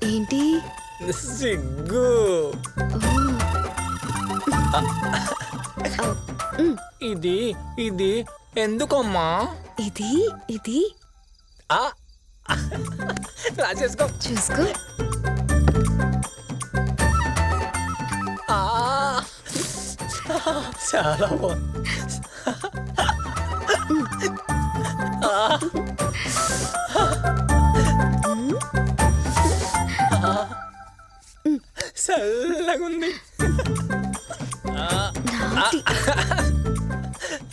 ఏంటి సిగ్గు. ఇది ఇది ఎందుకమ్మా? ఇది ఇది రాసేసుకో. చూసుకో. చాలా బాగుంది. చల్లగుంది.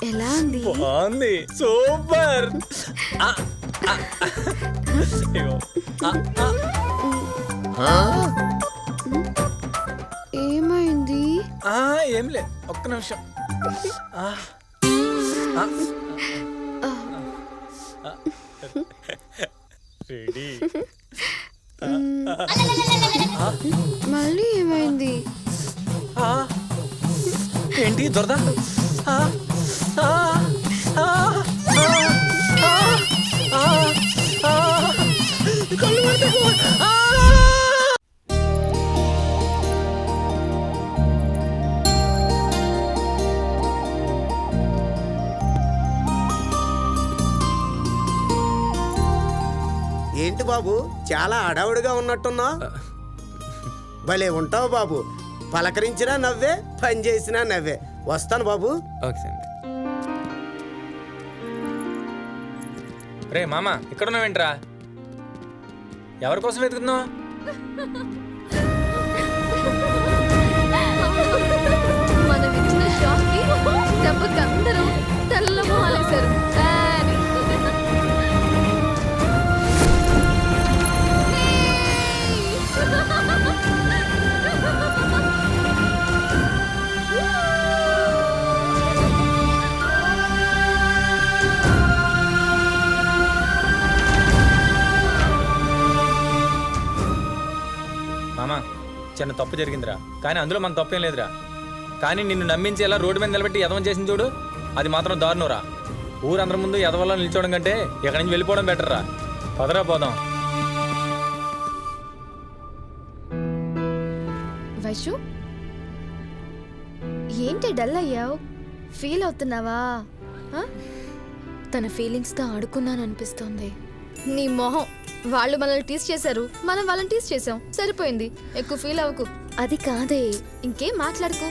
ఎలా ఉంది? బాగుంది, సూపర్. ఏమైంది? ఏంలే, ఒక్క నిమిషం. రెడీ. మళ్ళీ ఏమైంది? ఏంటి దొరద? ఏంటి బాబు చాలా అడావుడిగా ఉన్నట్టున్నా? భలే ఉంటావు బాబు. పలకరించినా నవ్వే, పని చేసినా నవ్వే. వస్తాను బాబు. రే మామ, ఇక్కడ ఉన్నావేంట్రా? ఎవరి కోసం వెతుకుతున్నావు? మనం ఇచ్చిన షాక్ కి దెబ్బకి అందరూ తెల్ల మొహాలేశారు. మామ, చిన్న తప్పు జరిగిందిరా, కానీ అందులో మన తప్పేం లేదురా. కానీ నిన్ను నమ్మించేలా రోడ్డు మీద నిలబెట్టి ఎదవం చేసింది చూడు, అది మాత్రం దారుణంరా. ఊరందరి ముందు ఎదవల్లో నిల్చోవడం కంటే ఇక్కడి నుంచి వెళ్ళిపోవడం బెటర్ రా. పదరా పోదాం. వైషు, ఏంటి డల్ అయ్యావు? ఫీల్ అవుతున్నావా? తన ఫీలింగ్స్తో ఆడుకున్నాననిపిస్తోంది. నీ మొహం. వాళ్ళు మనల్ని టీస్ చేశారు, మనం వాళ్ళని టీస్ చేసాం, సరిపోయింది. ఎక్కువ ఫీల్ అవ్వకు. అది కాదే. ఇంకేం మాట్లాడుకో.